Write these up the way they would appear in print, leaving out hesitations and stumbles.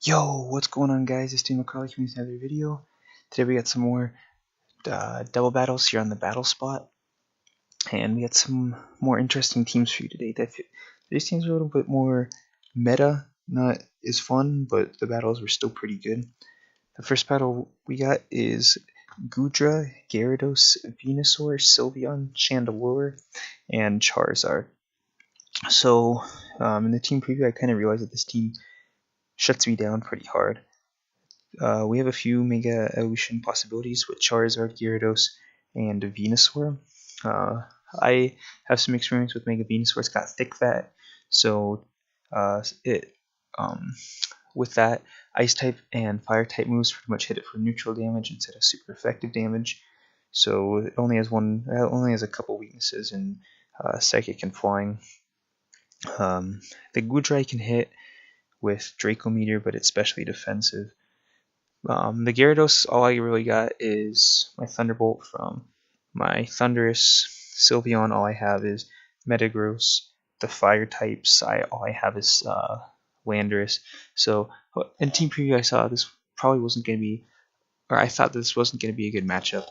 Yo, what's going on, guys? It's Estee McCrawly coming with another video. Today we got some more double battles here on the battle spot, and we got some more interesting teams for you today. These teams are a little bit more meta, not as fun, but the battles were still pretty good. The first battle we got is Gudra, Gyarados, Venusaur, Sylveon, Chandelure, and Charizard. So, in the team preview, I kind of realized that this team shuts me down pretty hard. We have a few Mega Evolution possibilities with Charizard, Gyarados, and Venusaur. I have some experience with Mega Venusaur. It's got thick fat, so it with that, Ice type and Fire type moves pretty much hit it for neutral damage instead of super effective damage. So it only has a couple weaknesses in Psychic and Flying. The Gudrai can hit with Draco Meteor, but it's specially defensive. The Gyarados, all I really got is my Thunderbolt from my Thundurus. Sylveon, all I have is Metagross. The Fire types, all I have is Landorus. So in Team Preview, I saw this probably wasn't going to be, or I thought this wasn't going to be a good matchup,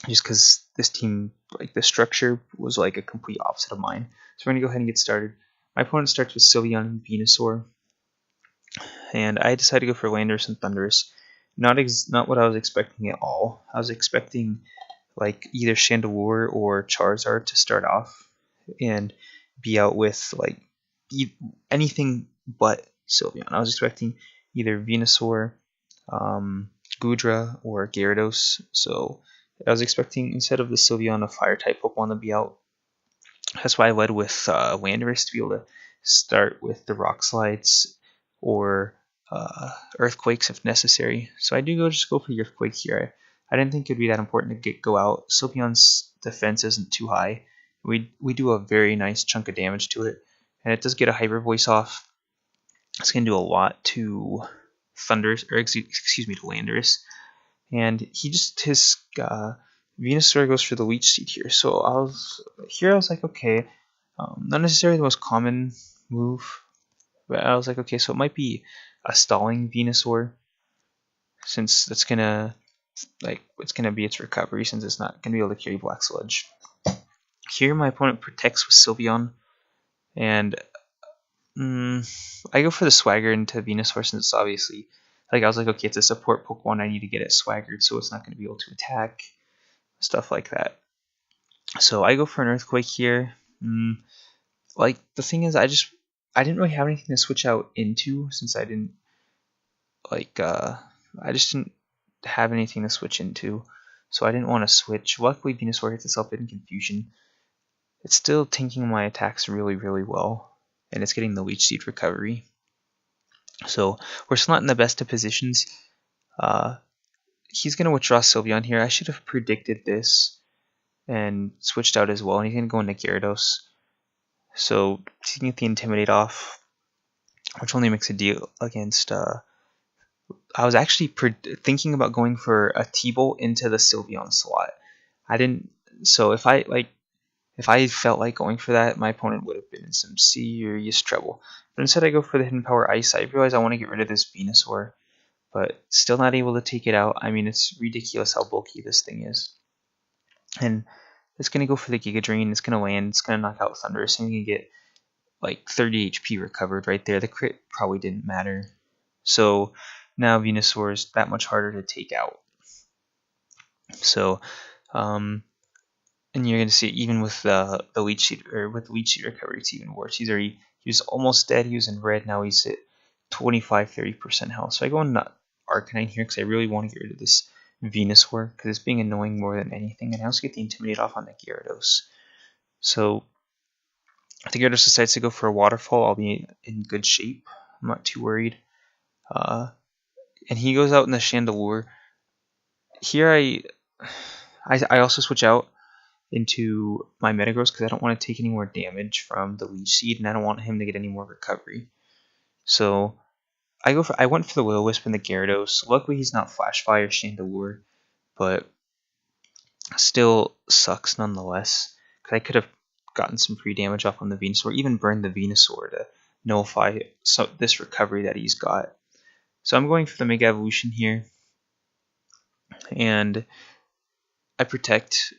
just because this team, like the structure, was like a complete opposite of mine. So we're going to go ahead and get started. My opponent starts with Sylveon and Venusaur, and I decided to go for Landorus and Thundurus. Not what I was expecting at all. I was expecting like either Chandelure or Charizard to start off and be out with like anything but Sylveon. I was expecting either Venusaur, Gudra, or Gyarados. So I was expecting, instead of the Sylveon, a Fire type Pokemon to be out. That's why I led with Landorus to be able to start with the Rock Slides or Earthquakes if necessary. So I do just go for the Earthquake here. I didn't think it would be that important to go out. Sylveon's defense isn't too high. We do a very nice chunk of damage to it, and it does get a Hyper Voice off. It's going to do a lot to Thundurus, or excuse me, to Landorus. And his Venusaur goes for the Leech Seed here. So I was like, okay, not necessarily the most common move, but I was like, okay, so it might be a stalling Venusaur, since it's gonna be its recovery, since it's not gonna be able to carry Black Sludge. Here my opponent protects with Sylveon, and I go for the Swagger into Venusaur, since it's obviously, like, I was like, okay, it's a support Pokemon, I need to get it swaggered so it's not going to be able to attack, stuff like that. So I go for an Earthquake here. Like, the thing is, I didn't really have anything to switch out into, since I didn't, I just didn't have anything to switch into, so I didn't want to switch. Luckily, Venusaur hits itself in Confusion. It's still tanking my attacks really, really well, and it's getting the Leech Seed recovery. So we're still not in the best of positions. He's going to withdraw Sylveon here. I should have predicted this and switched out as well, and he's going to go into Gyarados. So he's going to get the Intimidate off, which only makes a deal against... I was actually thinking about going for a T-Bolt into the Sylveon slot. I didn't... So if I felt like going for that, my opponent would have been in some serious trouble. But instead I go for the Hidden Power Ice. I realize I want to get rid of this Venusaur, but still not able to take it out. I mean, it's ridiculous how bulky this thing is. And it's going to go for the Giga Drain. It's going to land. It's going to knock out Thundurus, and you can get like 30 HP recovered right there. The crit probably didn't matter. So now Venusaur is that much harder to take out. So, and you're going to see, even with the Leech Seed, or with the Leech Seed recovery, it's even worse. He was almost dead. He was in red. Now he's at 25-30% health. So I go into Arcanine here because I really want to get rid of this Venusaur, because it's being annoying more than anything. And I also get the Intimidate off on the Gyarados. So if the Gyarados decides to go for a Waterfall, I'll be in good shape. I'm not too worried. And he goes out in the Chandelure. Here I also switch out into my Metagross because I don't want to take any more damage from the Leech Seed, and I don't want him to get any more recovery. So I went for the Will-O-Wisp and the Gyarados. Luckily he's not Flash Fire Chandelure, but still sucks nonetheless, because I could have gotten some free damage off on the Venusaur, even burned the Venusaur to nullify this recovery that he's got. So I'm going for the Mega Evolution here, and I protect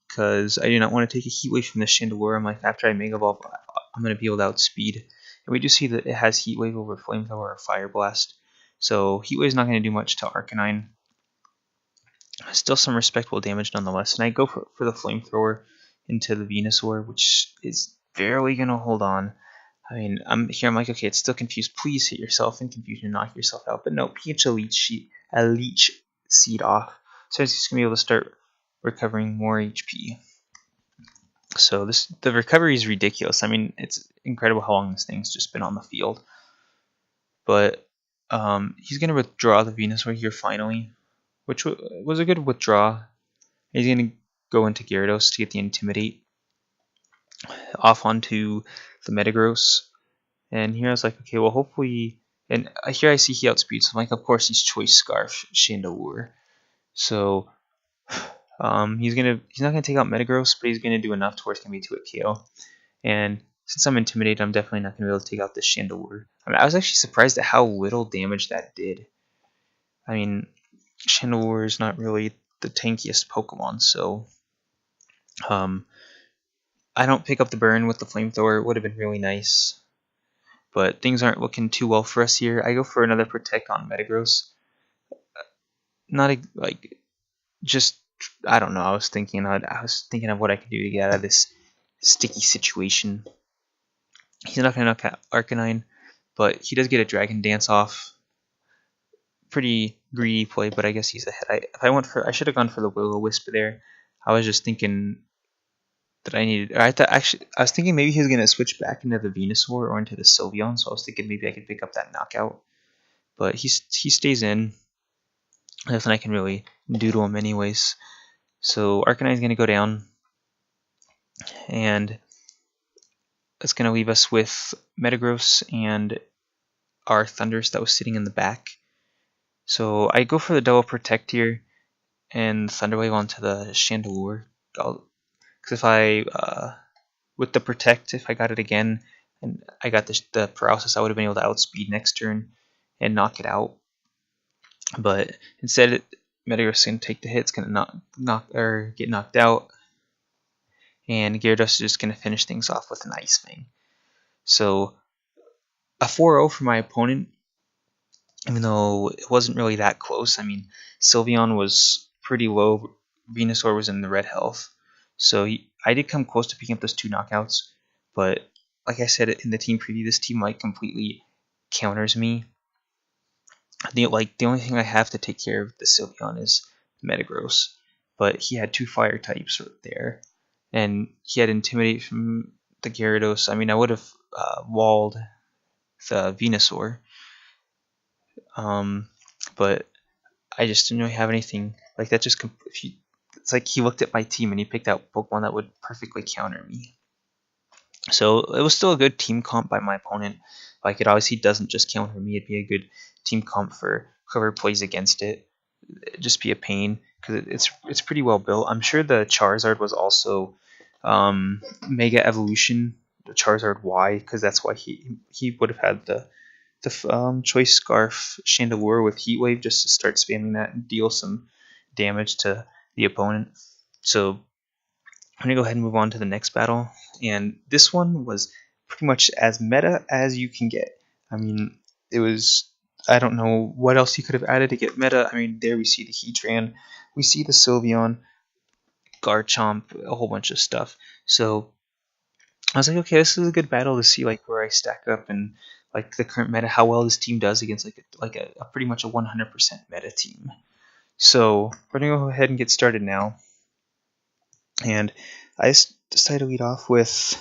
because I do not want to take a Heat Wave from the Chandelure. I'm like, after I Mega Evolve, I'm going to be able to outspeed. And we do see that it has Heat Wave over Flamethrower or Fire Blast. So Heat Wave is not going to do much to Arcanine. Still some respectable damage nonetheless. And I go for the Flamethrower into the Venusaur, which is barely going to hold on. I mean, I'm like, okay, it's still confused. Please hit yourself in confusion and knock yourself out. But no, PH a Leech Seed off. So he's just going to be able to start recovering more HP. So the recovery is ridiculous. I mean, it's incredible how long this thing's just been on the field. But he's going to withdraw the Venusaur here finally, which was a good withdraw. He's going to go into Gyarados to get the Intimidate off onto the Metagross. And here I was like, okay, well, hopefully... And here I see he outspeeds. So I'm like, of course, he's Choice Scarf Chandelure. So he's not gonna take out Metagross, but he's gonna do enough to where it's gonna be 2-hit KO. And since I'm intimidated, I'm definitely not gonna be able to take out this Chandelure. I mean, I was actually surprised at how little damage that did. I mean, Chandelure is not really the tankiest Pokemon, so I don't pick up the burn with the Flamethrower. It would have been really nice, but things aren't looking too well for us here. I go for another Protect on Metagross. Not like just. I don't know. I was thinking of what I could do to get out of this sticky situation. He's not going to knock out Arcanine, but he does get a Dragon Dance off. Pretty greedy play, but I guess he's ahead. I should have gone for the Will-O-Wisp there. I was just thinking that I was thinking maybe he was going to switch back into the Venusaur or into the Sylveon, so I was thinking maybe I could pick up that knockout. But he stays in. Nothing I can really do to him anyways. So Arcanine is going to go down, and it's going to leave us with Metagross and our Thundurus that was sitting in the back. So I go for the double Protect here and Thunder Wave onto the Chandelure. Because if with the Protect, if I got it again and I got the Paralysis, I would have been able to outspeed next turn and knock it out. But instead, Metagross is going to take the hit. It's going to get knocked out, and Gyarados is just going to finish things off with an Ice Fang. So a 4-0 for my opponent, even though it wasn't really that close. I mean, Sylveon was pretty low. Venusaur was in the red health. So I did come close to picking up those 2 knockouts, but like I said in the team preview, this team like completely counters me. The only thing I have to take care of the Sylveon is Metagross, but he had 2 fire types right there, and he had Intimidate from the Gyarados. I mean, I would have walled the Venusaur, but I just didn't really have anything like that. It's like he looked at my team and he picked out Pokemon that would perfectly counter me. So it was still a good team comp by my opponent. Like, it obviously doesn't just counter me. It'd be a good team comp for whoever plays against it. It'd just be a pain because it's pretty well built. I'm sure the Charizard was also Mega Evolution, the Charizard Y, because that's why he would have had the Choice Scarf Chandelure with Heat Wave just to start spamming that and deal some damage to the opponent. So I'm going to go ahead and move on to the next battle. And this one was pretty much as meta as you can get. I mean, it was... I don't know what else he could have added to get meta. I mean, there we see the Heatran. We see the Sylveon, Garchomp, a whole bunch of stuff. So I was like, okay, this is a good battle to see like where I stack up and like the current meta, how well this team does against like a pretty much a 100% meta team. So we're gonna go ahead and get started now. And I decided to lead off with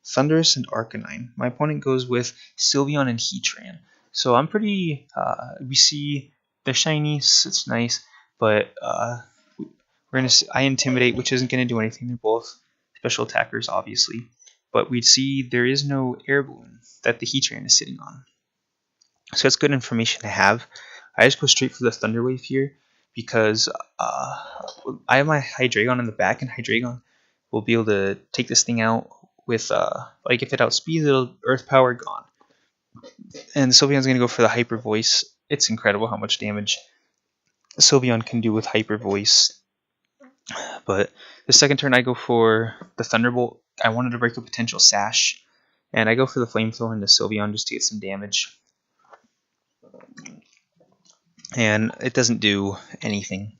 Thundurus and Arcanine. My opponent goes with Sylveon and Heatran. So I'm pretty. We see they're shiny, it's nice, but I Intimidate, which isn't gonna do anything. They're both special attackers, obviously, but we see there is no Air Balloon that the Heatran is sitting on. So that's good information to have. I just go straight for the Thunder Wave here because I have my Hydreigon in the back, and Hydreigon will be able to take this thing out with like if it outspeeds, it'll Earth Power gone. And Sylveon's going to go for the Hyper Voice. It's incredible how much damage Sylveon can do with Hyper Voice. But the second turn I go for the Thunderbolt. I wanted to break a potential Sash. And I go for the Flamethrower into Sylveon just to get some damage. And it doesn't do anything.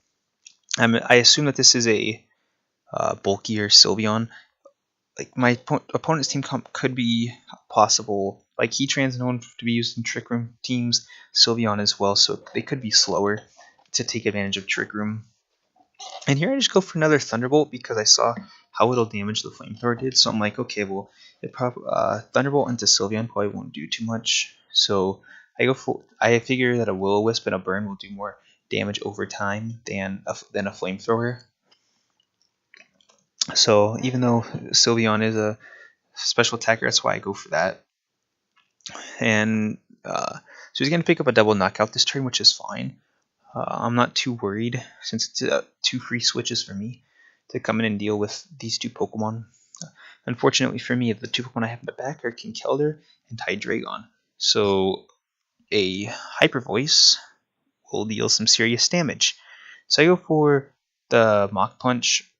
I assume that this is a bulkier Sylveon. Like my opponent's team comp could be possible. Like Heatran's known to be used in Trick Room teams, Sylveon as well, so they could be slower to take advantage of Trick Room. And here I just go for another Thunderbolt because I saw how little damage the Flamethrower did. So I'm like, okay, well, Thunderbolt into Sylveon probably won't do too much. So I figure that a Will-O-Wisp and a Burn will do more damage over time than a Flamethrower. So even though Sylveon is a special attacker, that's why I go for that. And so he's going to pick up a double knockout this turn, which is fine. I'm not too worried since it's 2 free switches for me to come in and deal with these 2 Pokemon. Unfortunately for me, the 2 Pokemon I have in the back are Kinkeldurr and Hydreigon. So a Hyper Voice will deal some serious damage. So I go for the Mach Punch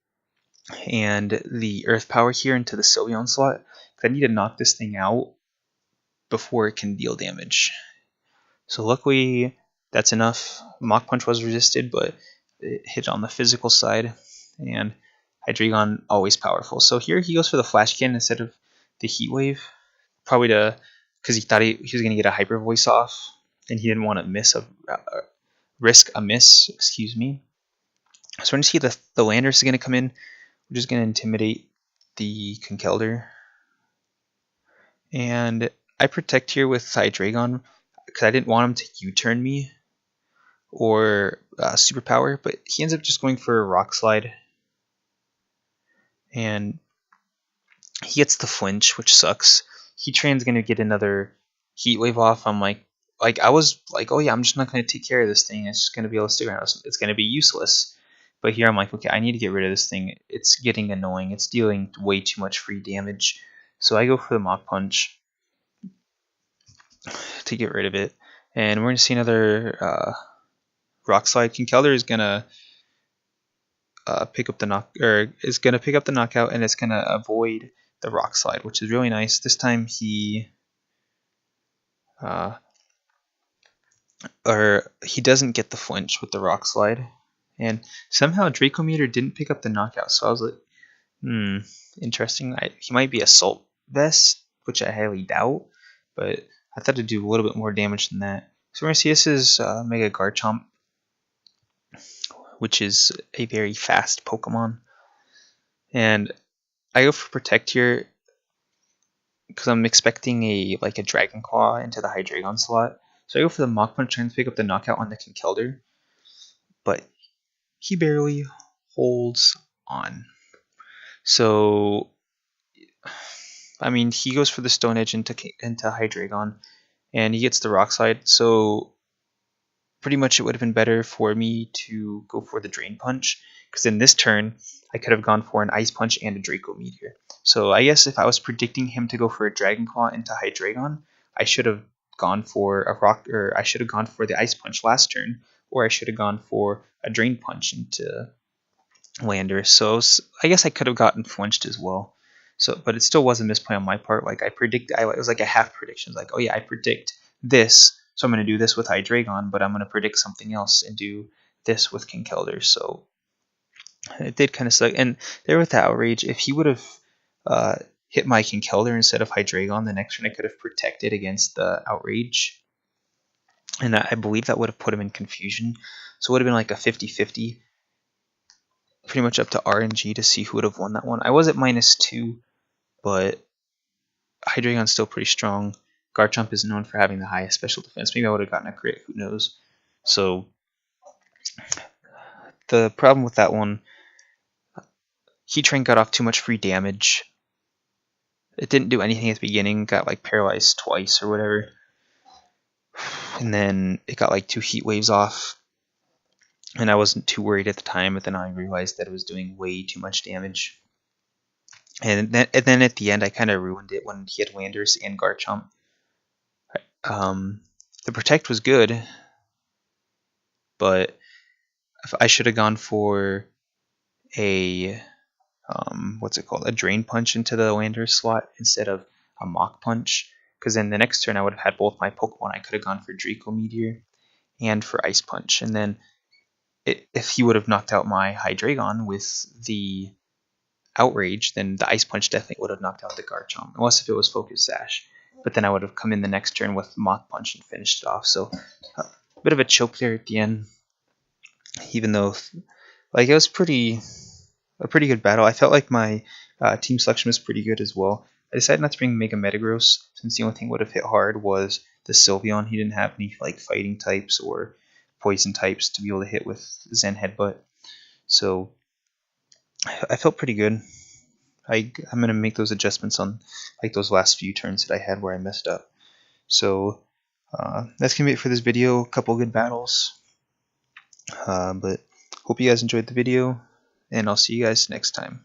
and the Earth Power here into the Sylveon slot. I need to knock this thing out before it can deal damage. So luckily that's enough. Mach Punch was resisted, but it hit on the physical side, and Hydreigon always powerful. So here he goes for the Flash Cannon instead of the Heat Wave, probably because he thought he was going to get a Hyper Voice off, and he didn't want to risk a miss. Excuse me. So we're going to see the Landorus is going to come in. We're just going to intimidate the Kinkeldurr, and I protect here with Hydreigon because I didn't want him to U-turn me or Superpower, but he ends up just going for a Rock Slide, and he gets the flinch, which sucks. Heatran's gonna get another Heat Wave off. I'm like I was like, oh yeah, I'm just not gonna take care of this thing. It's just gonna be able to stick around. It's gonna be useless. But here I'm like, okay, I need to get rid of this thing. It's getting annoying. It's dealing way too much free damage. So I go for the Mach Punch to get rid of it, and we're gonna see another Rock Slide. Kinkeldurr is gonna pick up the knockout, and it's gonna avoid the Rock Slide, which is really nice. This time he doesn't get the flinch with the Rock Slide, and somehow Draco Meteor didn't pick up the knockout. So I was like, interesting. He might be Assault Vest, which I highly doubt, but I thought it'd do a little bit more damage than that. So we're gonna see this is Mega Garchomp, which is a very fast Pokemon. And I go for Protect here because I'm expecting a Dragon Claw into the Hydreigon slot. So I go for the Mach Punch, trying to pick up the knockout on the Kinkeldurr, but he barely holds on. So, I mean, he goes for the Stone Edge into Hydreigon, and he gets the Rock Slide. So pretty much it would have been better for me to go for the Drain Punch, because in this turn I could have gone for an Ice Punch and a Draco Meteor. So I guess if I was predicting him to go for a Dragon Claw into Hydreigon, I should have gone for I should have gone for the Ice Punch last turn, or I should have gone for a Drain Punch into Landorus. So I guess I could have gotten flinched as well. So, but it still was a misplay on my part. Like it was like a half prediction. Like, oh yeah, I predict this, so I'm going to do this with Hydreigon, but I'm going to predict something else and do this with Kinkeldurr. So it did kind of suck. And there with the Outrage, if he would have hit my Kinkeldurr instead of Hydreigon, the next turn I could have protected against the Outrage. And I believe that would have put him in confusion. So it would have been like a 50-50. Pretty much up to RNG to see who would have won that one. I was at -2, but Hydreigon's still pretty strong. Garchomp is known for having the highest special defense. Maybe I would have gotten a crit, who knows. So the problem with that one, Heatran got off too much free damage. It didn't do anything at the beginning, got like paralyzed twice or whatever. And then it got like 2 Heat Waves off. And I wasn't too worried at the time, but then I realized that it was doing way too much damage. And then at the end, I kind of ruined it when he had Landorus and Garchomp. The Protect was good, but if I should have gone for a what's it called? A Drain Punch into the Lander slot instead of a Mach Punch, because then the next turn I would have had both my Pokemon. I could have gone for Draco Meteor and for Ice Punch, and then if he would have knocked out my Hydreigon with the Outrage, then the Ice Punch definitely would have knocked out the Garchomp, unless if it was Focus Sash. But then I would have come in the next turn with Mach Punch and finished it off. So a bit of a choke there at the end, even though like it was a pretty good battle. I felt like my team selection was pretty good as well. I decided not to bring Mega Metagross since the only thing would have hit hard was the Sylveon. He didn't have any like fighting types or poison types to be able to hit with Zen Headbutt. So I felt pretty good. I'm going to make those adjustments on like those last few turns that I had where I messed up. So that's going to be it for this video. A couple good battles. But hope you guys enjoyed the video, and I'll see you guys next time.